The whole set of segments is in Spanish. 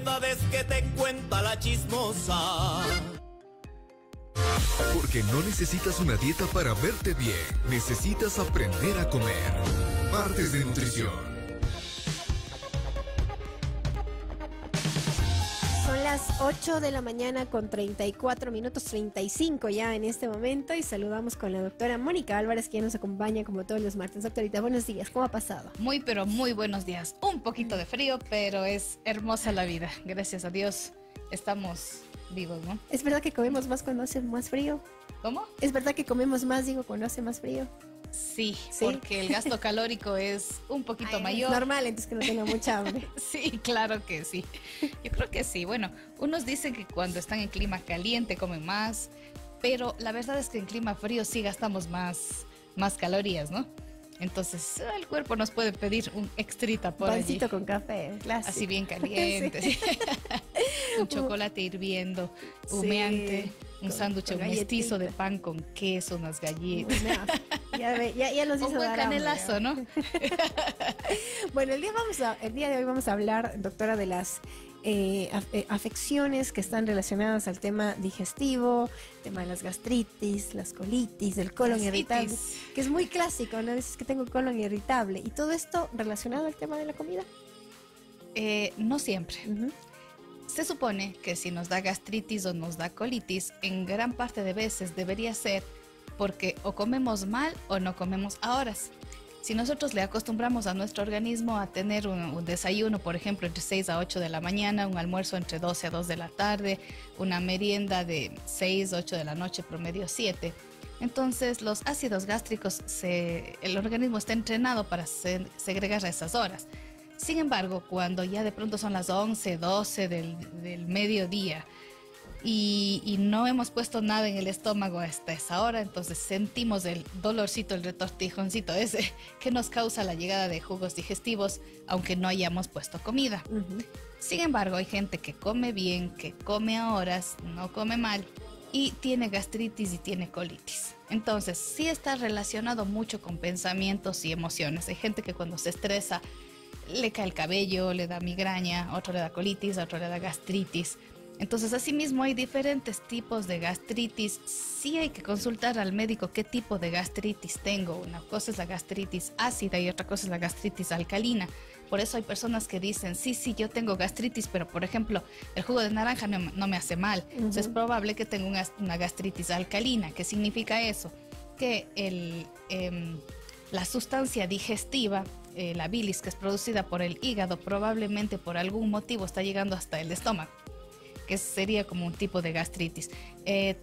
verdades que te cuenta la chismosa. Porque no necesitas una dieta para verte bien, necesitas aprender a comer. Martes de nutrición. Son las 8 de la mañana con 34 minutos, 35 ya en este momento, y saludamos con la doctora Mónica Álvarez, quien nos acompaña como todos los martes. Doctorita, buenos días, ¿cómo ha pasado? Muy, pero muy buenos días. Un poquito de frío, pero es hermosa la vida. Gracias a Dios estamos vivos, ¿no? ¿Es verdad que comemos más cuando hace más frío? ¿Cómo? ¿Es verdad que comemos más, digo, cuando hace más frío? Sí, ¿Sí? porque el gasto calórico es un poquito mayor. Es normal, entonces que no tenga mucha hambre. Sí, claro que sí. Yo creo que sí. Bueno, unos dicen que cuando están en clima caliente comen más, pero la verdad es que en clima frío sí gastamos más calorías, ¿no? Entonces el cuerpo nos puede pedir un extrita por Pancito allí. con café, clásico. Así bien caliente. Sí. Un chocolate hirviendo, humeante, un sándwich mestizo de pan con queso, unas galletas. Ya nos hizo Un buen dar hambre, canelazo, ¿no? Bueno, el día de hoy vamos a hablar, doctora, de las afecciones que están relacionadas al tema digestivo, tema de las gastritis, las colitis, del colon irritable, que es muy clásico, ¿no? Dices que tengo colon irritable, y todo esto relacionado al tema de la comida. No siempre. Se supone que si nos da gastritis o nos da colitis, en gran parte de veces debería ser porque o comemos mal o no comemos a horas. Si nosotros le acostumbramos a nuestro organismo a tener un desayuno, por ejemplo, entre 6 a 8 de la mañana, un almuerzo entre 12 a 2 de la tarde, una merienda de 6 a 8 de la noche, promedio 7, entonces los ácidos gástricos, el organismo está entrenado para segregar a esas horas. Sin embargo, cuando ya de pronto son las 11, 12 del mediodía y no hemos puesto nada en el estómago hasta esa hora, entonces sentimos el dolorcito, el retortijoncito ese que nos causa la llegada de jugos digestivos, aunque no hayamos puesto comida. Sin embargo, hay gente que come bien, que come a horas, no come mal y tiene gastritis y tiene colitis. Entonces, sí está relacionado mucho con pensamientos y emociones. Hay gente que cuando se estresa le cae el cabello, le da migraña, a otro le da colitis, a otro le da gastritis. Entonces, asimismo, hay diferentes tipos de gastritis. Sí hay que consultar al médico qué tipo de gastritis tengo. Una cosa es la gastritis ácida y otra cosa es la gastritis alcalina. Por eso hay personas que dicen, sí, yo tengo gastritis, pero por ejemplo, el jugo de naranja no me hace mal. Entonces, es probable que tenga una gastritis alcalina. ¿Qué significa eso? Que la sustancia digestiva, la bilis que es producida por el hígado, probablemente por algún motivo está llegando hasta el estómago, que sería como un tipo de gastritis.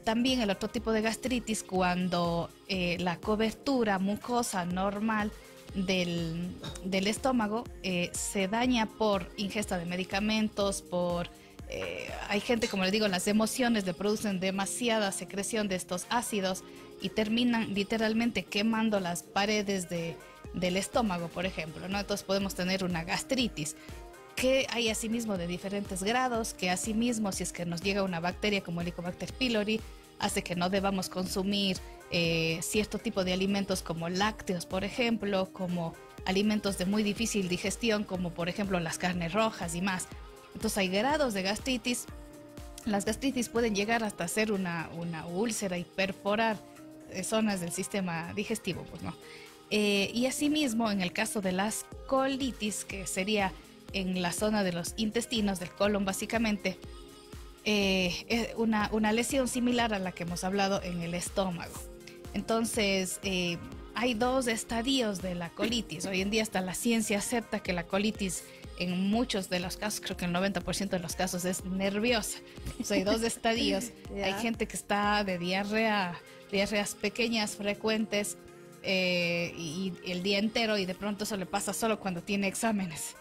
También el otro tipo de gastritis, cuando la cobertura mucosa normal del estómago se daña por ingesta de medicamentos, hay gente, como les digo, las emociones le producen demasiada secreción de estos ácidos y terminan literalmente quemando las paredes del estómago, por ejemplo, ¿no? Entonces podemos tener una gastritis, que hay asimismo de diferentes grados, que asimismo, si es que nos llega una bacteria como Helicobacter pylori, hace que no debamos consumir cierto tipo de alimentos como lácteos, por ejemplo, como alimentos de muy difícil digestión, como por ejemplo las carnes rojas y más. Entonces hay grados de gastritis. Las gastritis pueden llegar hasta ser una úlcera y perforar zonas del sistema digestivo, pues no. Y asimismo, en el caso de las colitis, que sería en la zona de los intestinos, del colon básicamente, una lesión similar a la que hemos hablado en el estómago. Entonces, hay dos estadios de la colitis. Hoy en día hasta la ciencia acepta que la colitis en muchos de los casos, creo que el 90% de los casos, es nerviosa. O sea, hay dos estadios. Hay gente que está de diarreas pequeñas, frecuentes, y el día entero, y de pronto eso le pasa solo cuando tiene exámenes.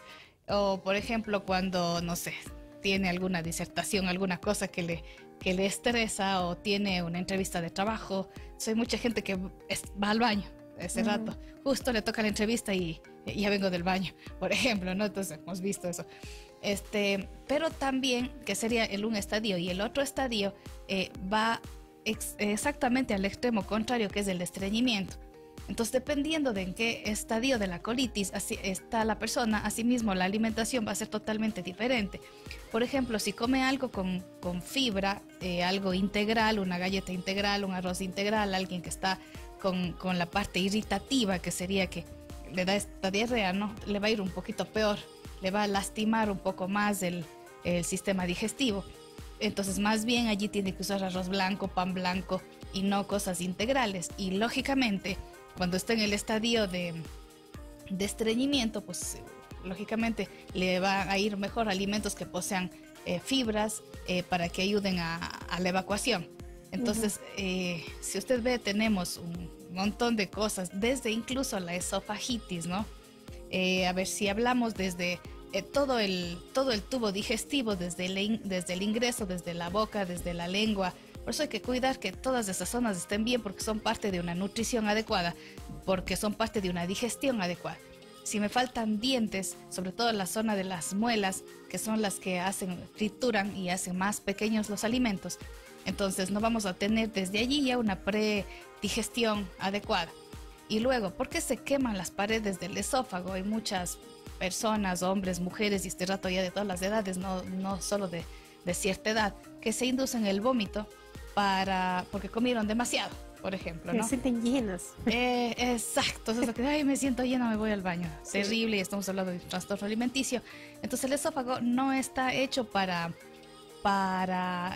O, por ejemplo, cuando, no sé, tiene alguna disertación, alguna cosa que le estresa, o tiene una entrevista de trabajo. Hay mucha gente que va al baño ese rato. Justo le toca la entrevista y ya vengo del baño, por ejemplo, ¿no? Entonces hemos visto eso. Pero también, que sería un estadio, y el otro estadio va exactamente al extremo contrario, que es el estreñimiento. Entonces, dependiendo de en qué estadio de la colitis así está la persona, asimismo la alimentación va a ser totalmente diferente. Por ejemplo, si come algo con fibra, algo integral, una galleta integral, un arroz integral, alguien que está con la parte irritativa, que sería que le da esta diarrea, ¿no? Le va a ir un poquito peor, le va a lastimar un poco más el sistema digestivo. Entonces, más bien allí tiene que usar arroz blanco, pan blanco y no cosas integrales. Y lógicamente, cuando está en el estadio de estreñimiento, pues lógicamente le va a ir mejor alimentos que posean fibras para que ayuden a la evacuación. Entonces, si usted ve, tenemos un montón de cosas, desde incluso la esofagitis, ¿no? A ver, si hablamos desde todo el tubo digestivo, desde el ingreso, desde la boca, desde la lengua. Por eso hay que cuidar que todas esas zonas estén bien, porque son parte de una nutrición adecuada, porque son parte de una digestión adecuada. Si me faltan dientes, sobre todo en la zona de las muelas, que son las que trituran y hacen más pequeños los alimentos, entonces no vamos a tener desde allí ya una predigestión adecuada. Y luego, ¿por qué se queman las paredes del esófago? Hay muchas personas, hombres, mujeres, y este rato ya de todas las edades, no solo de cierta edad, que se inducen el vómito porque comieron demasiado, por ejemplo, ¿no? Se sienten llenas. Exacto, eso es lo que, ay, me siento llena, me voy al baño. Sí. Terrible, y estamos hablando de un trastorno alimenticio. Entonces el esófago no está hecho para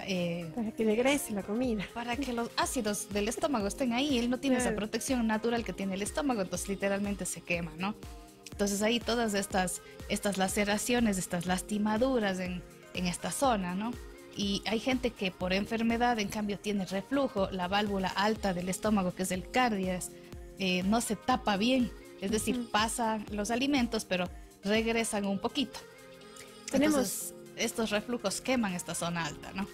que regrese la comida. Para que los ácidos del estómago estén ahí. Él no tiene esa protección natural que tiene el estómago, entonces literalmente se quema, ¿no? Entonces ahí todas estas laceraciones, estas lastimaduras en esta zona, ¿no? Y hay gente que por enfermedad, en cambio, tiene reflujo, la válvula alta del estómago, que es el cardias, no se tapa bien, es decir, pasan los alimentos, pero regresan un poquito. Entonces, estos reflujos queman esta zona alta, ¿no?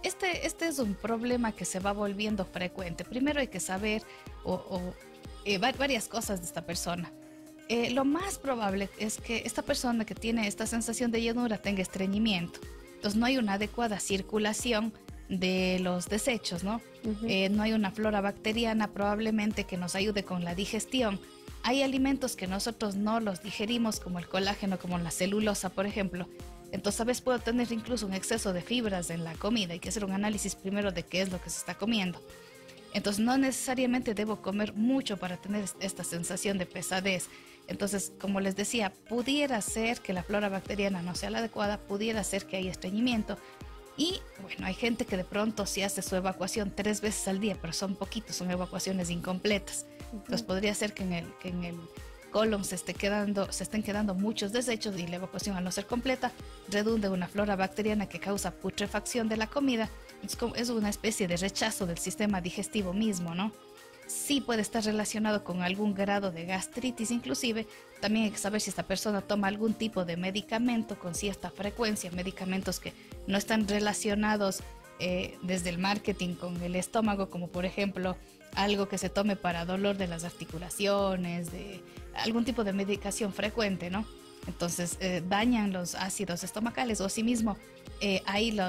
Este es un problema que se va volviendo frecuente. Primero hay que saber varias cosas de esta persona. Lo más probable es que esta persona que tiene esta sensación de llenura tenga estreñimiento. Entonces no hay una adecuada circulación de los desechos, ¿no? No hay una flora bacteriana probablemente que nos ayude con la digestión. Hay alimentos que nosotros no los digerimos, como el colágeno, como la celulosa, por ejemplo. Entonces a veces puedo tener incluso un exceso de fibras en la comida. Hay que hacer un análisis primero de qué es lo que se está comiendo. Entonces no necesariamente debo comer mucho para tener esta sensación de pesadez. Entonces, como les decía, pudiera ser que la flora bacteriana no sea la adecuada, pudiera ser que haya estreñimiento. Y bueno, hay gente que de pronto sí hace su evacuación 3 veces al día, pero son poquitos, son evacuaciones incompletas. Entonces podría ser que en el colon se estén quedando muchos desechos, y la evacuación, al no ser completa, redunda en una flora bacteriana que causa putrefacción de la comida. Es una especie de rechazo del sistema digestivo mismo, ¿no? Sí puede estar relacionado con algún grado de gastritis, inclusive. También hay que saber si esta persona toma algún tipo de medicamento con cierta frecuencia, medicamentos que no están relacionados desde el marketing con el estómago, como por ejemplo algo que se tome para dolor de las articulaciones, de algún tipo de medicación frecuente, ¿no? Entonces dañan los ácidos estomacales, o asimismo hay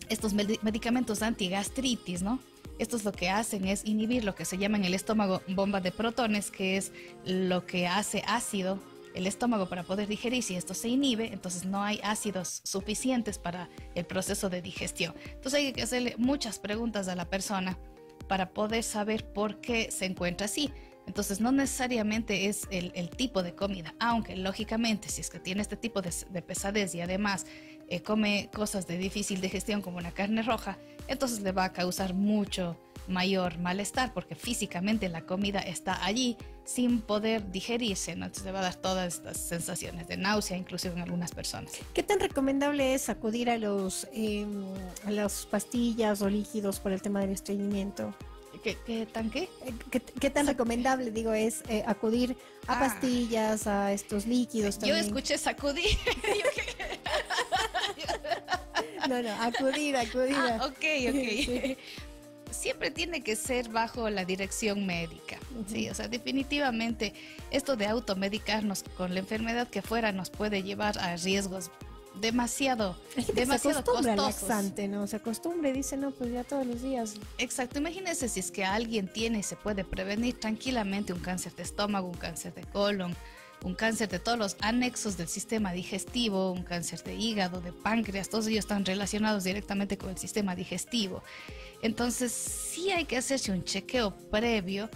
estos medicamentos antigastritis, ¿no? Estos lo que hacen es inhibir lo que se llama en el estómago bomba de protones, que es lo que hace ácido el estómago para poder digerir. Si esto se inhibe, entonces no hay ácidos suficientes para el proceso de digestión. Entonces hay que hacerle muchas preguntas a la persona para poder saber por qué se encuentra así. Entonces no necesariamente es el tipo de comida, aunque lógicamente si es que tiene este tipo de pesadez y además come cosas de difícil digestión como una carne roja, entonces le va a causar mucho mayor malestar, porque físicamente la comida está allí sin poder digerirse, ¿no? Entonces le va a dar todas estas sensaciones de náusea, inclusive en algunas personas. ¿Qué tan recomendable es acudir a las pastillas o líquidos por el tema del estreñimiento? ¿Qué tan recomendable, digo, es acudir a pastillas, a estos líquidos también? Yo escuché sacudir. No, acudir. Ok. Sí. Siempre tiene que ser bajo la dirección médica, ¿sí? O sea, definitivamente esto de automedicarnos con la enfermedad que fuera nos puede llevar a riesgos demasiado, Hay gente que se demasiado acostumbra al costosos. laxante, ¿no? Se acostumbra y dice, no, pues ya todos los días. Exacto, imagínense si es que alguien tiene y se puede prevenir tranquilamente un cáncer de estómago, un cáncer de colon, un cáncer de todos los anexos del sistema digestivo, un cáncer de hígado, de páncreas, todos ellos están relacionados directamente con el sistema digestivo. Entonces sí hay que hacerse un chequeo previo.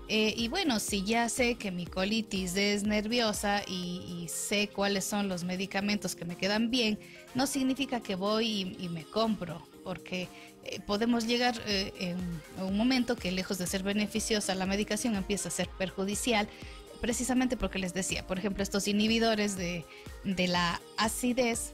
Y bueno, si ya sé que mi colitis es nerviosa y sé cuáles son los medicamentos que me quedan bien, no significa que voy y me compro, porque podemos llegar en un momento que lejos de ser beneficiosa, la medicación empieza a ser perjudicial, precisamente porque les decía, por ejemplo, estos inhibidores de la acidez,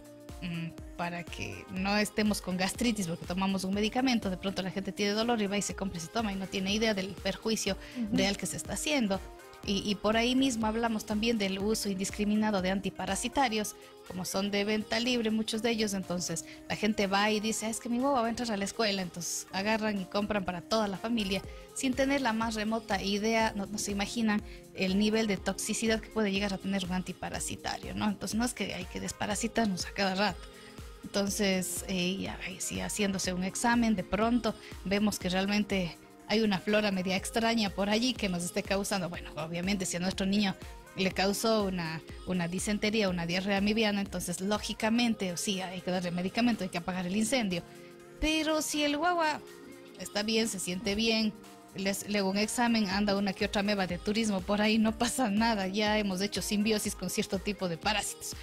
para que no estemos con gastritis porque tomamos un medicamento, de pronto la gente tiene dolor y va y se compra y se toma y no tiene idea del perjuicio real que se está haciendo. Y por ahí mismo hablamos también del uso indiscriminado de antiparasitarios, como son de venta libre muchos de ellos, entonces la gente va y dice, es que mi guagua va a entrar a la escuela, entonces agarran y compran para toda la familia, sin tener la más remota idea, no se imaginan el nivel de toxicidad que puede llegar a tener un antiparasitario, ¿no? Entonces no es que hay que desparasitarnos a cada rato. Entonces, sí, haciéndose un examen, de pronto vemos que realmente hay una flora media extraña por allí que nos esté causando, bueno, obviamente si a nuestro niño le causó una disentería, una diarrea amibiana, entonces lógicamente, sí, hay que darle medicamento, hay que apagar el incendio. Pero si el guagua está bien, se siente bien, le hago un examen, anda una que otra meba de turismo por ahí, no pasa nada, ya hemos hecho simbiosis con cierto tipo de parásitos.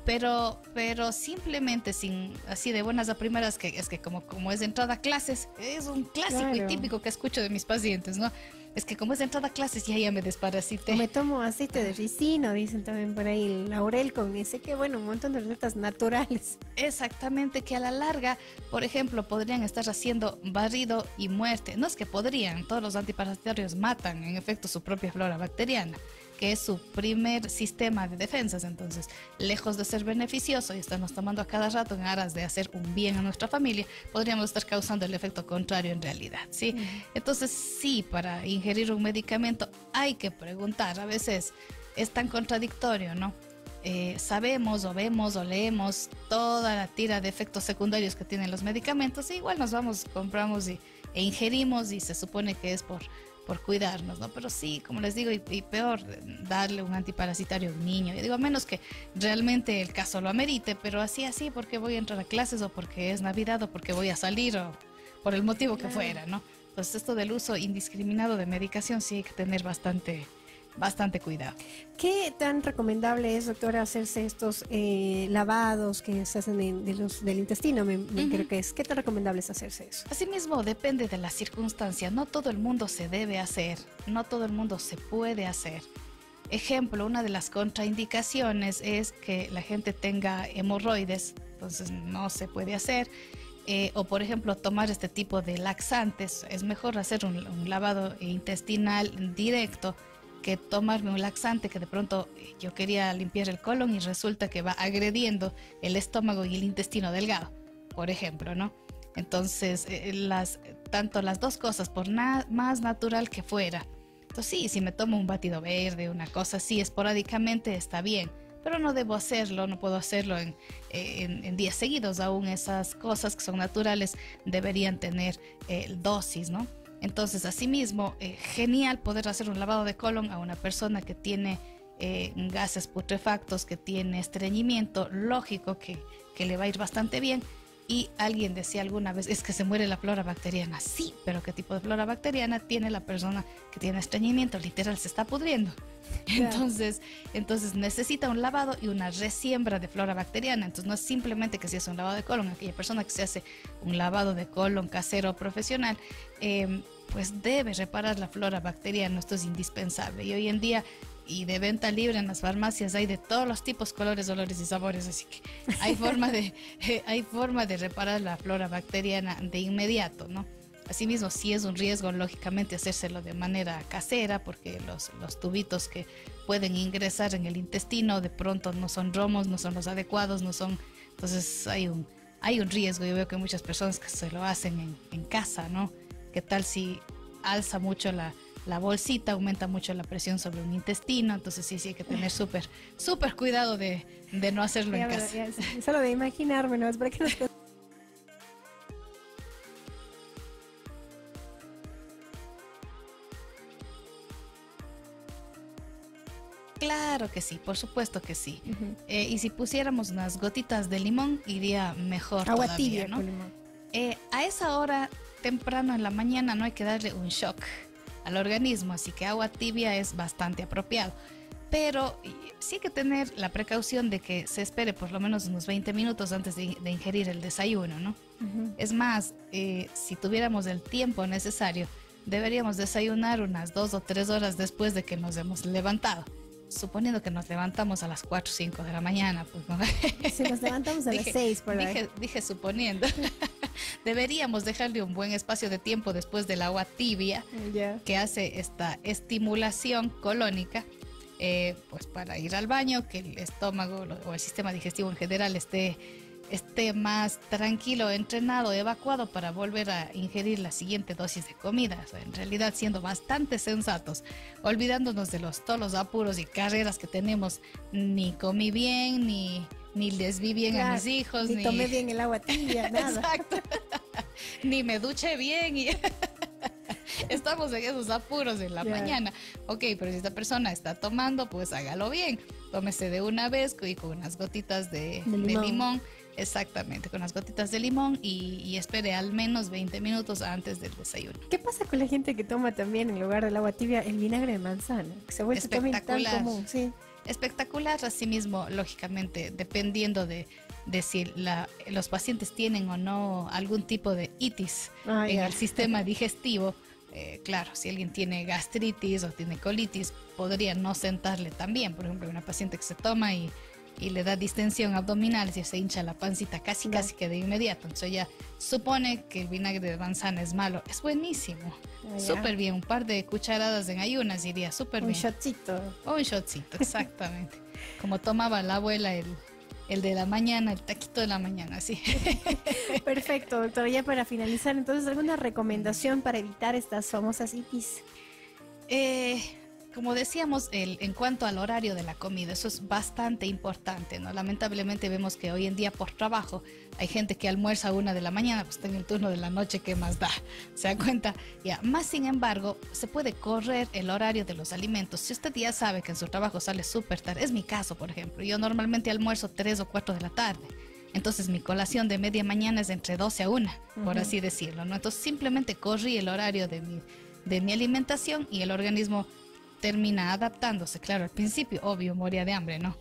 Pero simplemente sin así de buenas a primeras, que es que como es de entrada a clases, es un clásico y típico que escucho de mis pacientes, ¿no? Es que como es de entrada a clases ya me desparasité. O me tomo aceite de ricino, dicen también por ahí, el laurel con ese, que bueno, un montón de recetas naturales. Exactamente, que a la larga, por ejemplo, podrían estar haciendo barrido y muerte. No es que podrían, todos los antiparasitarios matan en efecto su propia flora bacteriana, que es su primer sistema de defensas. Entonces, lejos de ser beneficioso y estarnos tomando a cada rato en aras de hacer un bien a nuestra familia, podríamos estar causando el efecto contrario en realidad, ¿sí? Entonces, sí, para ingerir un medicamento hay que preguntar. A veces es tan contradictorio, ¿no? Sabemos o vemos o leemos toda la tira de efectos secundarios que tienen los medicamentos, e igual nos vamos, compramos e ingerimos y se supone que es por cuidarnos, ¿no? Pero sí, como les digo, y peor, darle un antiparasitario a un niño. Yo digo, a menos que realmente el caso lo amerite, pero así, porque voy a entrar a clases o porque es Navidad o porque voy a salir o por el motivo que fuera, ¿no? Entonces esto del uso indiscriminado de medicación sí hay que tener bastante cuidado. ¿Qué tan recomendable es, doctora, hacerse estos lavados que se hacen del intestino? Creo que es. ¿Qué tan recomendable es hacerse eso? Asimismo, depende de la circunstancia. No todo el mundo se debe hacer, no todo el mundo se puede hacer. Ejemplo, una de las contraindicaciones es que la gente tenga hemorroides, entonces no se puede hacer. O por ejemplo, tomar este tipo de laxantes. Es mejor hacer un lavado intestinal directo que tomarme un laxante que de pronto yo quería limpiar el colon y resulta que va agrediendo el estómago y el intestino delgado, por ejemplo, ¿no? Entonces, tanto las dos cosas, por más natural que fuera. Entonces, sí, si me tomo un batido verde, una cosa así, esporádicamente está bien, pero no debo hacerlo, no puedo hacerlo en días seguidos. Aún esas cosas que son naturales deberían tener dosis, ¿no? Entonces, asimismo, genial poder hacer un lavado de colon a una persona que tiene gases putrefactos, que tiene estreñimiento, lógico que le va a ir bastante bien. Y alguien decía alguna vez, es que se muere la flora bacteriana. Sí, pero ¿qué tipo de flora bacteriana tiene la persona que tiene estreñimiento? Literal, se está pudriendo. Claro. Entonces necesita un lavado y una resiembra de flora bacteriana. Entonces no es simplemente que se hace un lavado de colon. Aquella persona que se hace un lavado de colon casero profesional, pues debe reparar la flora bacteriana. Esto es indispensable. Y hoy en día, y de venta libre en las farmacias, hay de todos los tipos, colores, olores y sabores, así que hay forma de reparar la flora bacteriana de inmediato, ¿no? Asimismo, sí es un riesgo, lógicamente, hacérselo de manera casera, porque los tubitos que pueden ingresar en el intestino de pronto no son romos, no son los adecuados, no son. Entonces hay un riesgo. Yo veo que muchas personas que se lo hacen en casa, ¿no? ¿Qué tal si alza mucho la bolsita aumenta mucho la presión sobre un intestino, entonces sí hay que tener súper cuidado de no hacerlo en casa. Solo de imaginarme, ¿no? Es para que nos... Claro que sí, por supuesto que sí. Y si pusiéramos unas gotitas de limón, iría mejor Agua todavía, tibia ¿no? con limón. A esa hora, temprano en la mañana, no hay que darle un shock al organismo, así que agua tibia es bastante apropiado. Pero sí hay que tener la precaución de que se espere por lo menos unos 20 minutos antes de ingerir el desayuno, ¿no? Es más, si tuviéramos el tiempo necesario, deberíamos desayunar unas 2 o 3 horas después de que nos hemos levantado. Suponiendo que nos levantamos a las 4 o 5 de la mañana, pues no. Si nos levantamos a las 6 por ahí. Dije suponiendo. Deberíamos dejarle un buen espacio de tiempo después del agua tibia que hace esta estimulación colónica, pues para ir al baño, que el estómago o el sistema digestivo en general esté más tranquilo, entrenado, evacuado para volver a ingerir la siguiente dosis de comida. O sea, en realidad siendo bastante sensatos, olvidándonos de todos los apuros y carreras que tenemos. Ni comí bien, ni les vi bien a mis hijos. Ni tomé bien el agua tibia, nada. Exacto. Ni me duché bien. Estamos en esos apuros en la mañana. Ok, pero si esta persona está tomando, pues hágalo bien. Tómese de una vez y con unas gotitas de limón. Exactamente, con las gotitas de limón y espere al menos 20 minutos antes del desayuno. ¿Qué pasa con la gente que toma también en lugar del agua tibia el vinagre de manzana? Que se vuelve también tan común, sí. Espectacular, asimismo, lógicamente, dependiendo de si los pacientes tienen o no algún tipo de itis en el sistema digestivo. Claro, si alguien tiene gastritis o tiene colitis, podría no sentarle tan bien. Por ejemplo, una paciente que se toma y le da distensión abdominal, si se hincha la pancita casi que de inmediato. Entonces ella supone que el vinagre de manzana es malo. Es buenísimo. Súper bien. Un par de cucharadas en ayunas iría súper bien. Un shotcito. Un shotcito, exactamente. Como tomaba la abuela el de la mañana, el taquito de la mañana, sí. Perfecto, doctora. Ya para finalizar, entonces, ¿alguna recomendación para evitar estas famosas itis? Como decíamos, en cuanto al horario de la comida, eso es bastante importante, ¿no? Lamentablemente vemos que hoy en día por trabajo hay gente que almuerza a 1 de la mañana, pues está en el turno de la noche, ¿qué más da? ¿Se dan cuenta? Ya, más sin embargo, se puede correr el horario de los alimentos. Si usted ya sabe que en su trabajo sale súper tarde, es mi caso, por ejemplo, yo normalmente almuerzo 3 o 4 de la tarde. Entonces mi colación de media mañana es entre 12 a 1, por así decirlo, ¿no? Entonces simplemente corrí el horario de mi alimentación y el organismo termina adaptándose. Claro, al principio, obvio, moría de hambre, ¿no?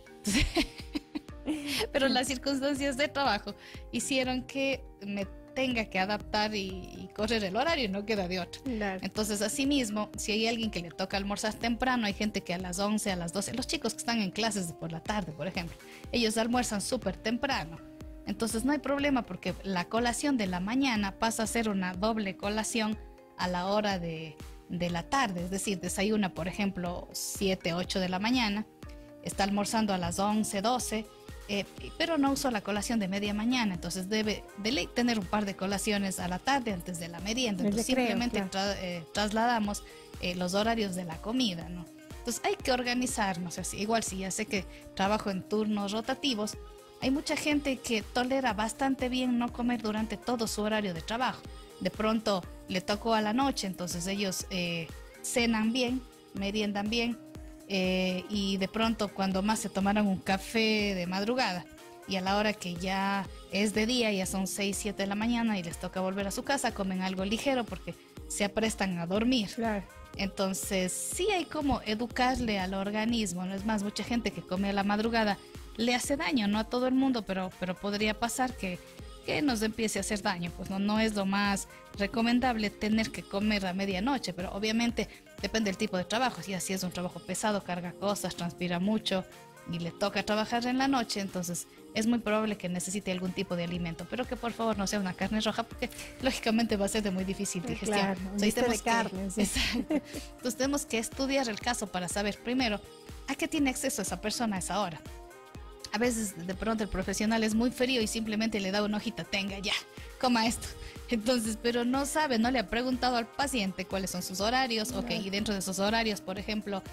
Pero las circunstancias de trabajo hicieron que me tenga que adaptar y correr el horario, no queda de otra. Claro. Entonces, asimismo, si hay alguien que le toca almorzar temprano, hay gente que a las 11, a las 12, los chicos que están en clases por la tarde, por ejemplo, ellos almuerzan súper temprano. Entonces no hay problema porque la colación de la mañana pasa a ser una doble colación a la hora de la tarde, es decir, desayuna, por ejemplo, 7, 8 de la mañana, está almorzando a las 11, 12, pero no usó la colación de media mañana, entonces debe de ley tener un par de colaciones a la tarde antes de la merienda. Entonces simplemente trasladamos los horarios de la comida, ¿no? Entonces hay que organizarnos así. Igual si ya sé que trabajo en turnos rotativos, hay mucha gente que tolera bastante bien no comer durante todo su horario de trabajo. De pronto le tocó a la noche, entonces ellos cenan bien, meriendan bien, y de pronto cuando más se tomaron un café de madrugada y a la hora que ya es de día, ya son 6, 7 de la mañana y les toca volver a su casa, comen algo ligero porque se aprestan a dormir. Claro. Entonces sí hay como educarle al organismo, no es más, mucha gente que come a la madrugada le hace daño, no a todo el mundo, pero podría pasar que nos empiece a hacer daño. Pues no es lo más recomendable tener que comer a medianoche, pero obviamente depende del tipo de trabajo. Si así es un trabajo pesado, carga cosas, transpira mucho y le toca trabajar en la noche, entonces es muy probable que necesite algún tipo de alimento, pero que por favor no sea una carne roja porque lógicamente va a ser de muy difícil digestión. Claro, de carne, sí. Exacto. Entonces tenemos que estudiar el caso para saber primero a qué tiene acceso esa persona a esa hora. A veces de pronto el profesional es muy frío y simplemente le da una hojita, tenga ya, coma esto. Entonces, pero no sabe, no le ha preguntado al paciente cuáles son sus horarios, ok, y dentro de esos horarios, por ejemplo,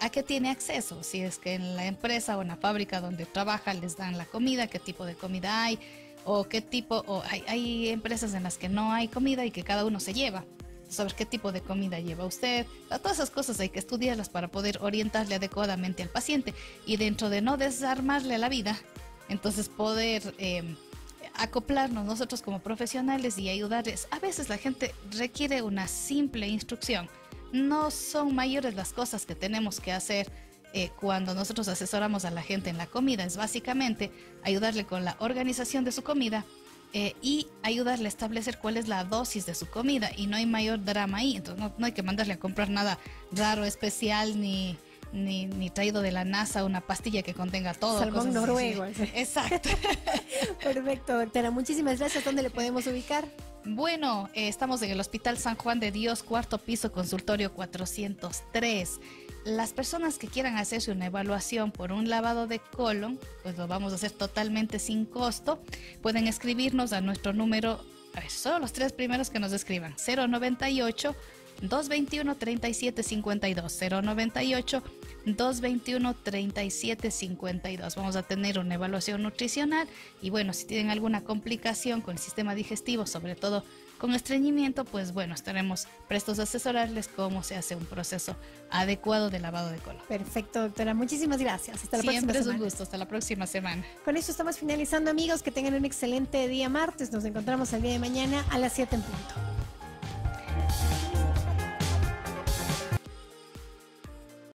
¿a qué tiene acceso? Si es que en la empresa o en la fábrica donde trabaja les dan la comida, qué tipo de comida hay, o qué tipo, o hay empresas en las que no hay comida y que cada uno se lleva. Saber qué tipo de comida lleva usted. Todas esas cosas hay que estudiarlas para poder orientarle adecuadamente al paciente y dentro de no desarmarle la vida, entonces poder acoplarnos nosotros como profesionales y ayudarles. A veces la gente requiere una simple instrucción. No son mayores las cosas que tenemos que hacer cuando nosotros asesoramos a la gente en la comida. Es básicamente ayudarle con la organización de su comida y ayudarle a establecer cuál es la dosis de su comida, y no hay mayor drama ahí. Entonces no hay que mandarle a comprar nada raro, especial, ni traído de la NASA una pastilla que contenga todo. Salmón noruego. Así. Exacto. Perfecto, doctora. Muchísimas gracias. ¿Dónde le podemos ubicar? Bueno, estamos en el Hospital San Juan de Dios, 4º piso, consultorio 403. Las personas que quieran hacerse una evaluación por un lavado de colon, pues lo vamos a hacer totalmente sin costo. Pueden escribirnos a nuestro número, solo los 3 primeros que nos escriban, 098 221 3752, 098 221 3752. Vamos a tener una evaluación nutricional y bueno, si tienen alguna complicación con el sistema digestivo, sobre todo con estreñimiento, pues bueno, estaremos prestos a asesorarles cómo se hace un proceso adecuado de lavado de colon. Perfecto, doctora. Muchísimas gracias. Hasta la próxima semana. Siempre es un gusto. Hasta la próxima semana. Con esto estamos finalizando, amigos. Que tengan un excelente día martes. Nos encontramos el día de mañana a las 7 en punto.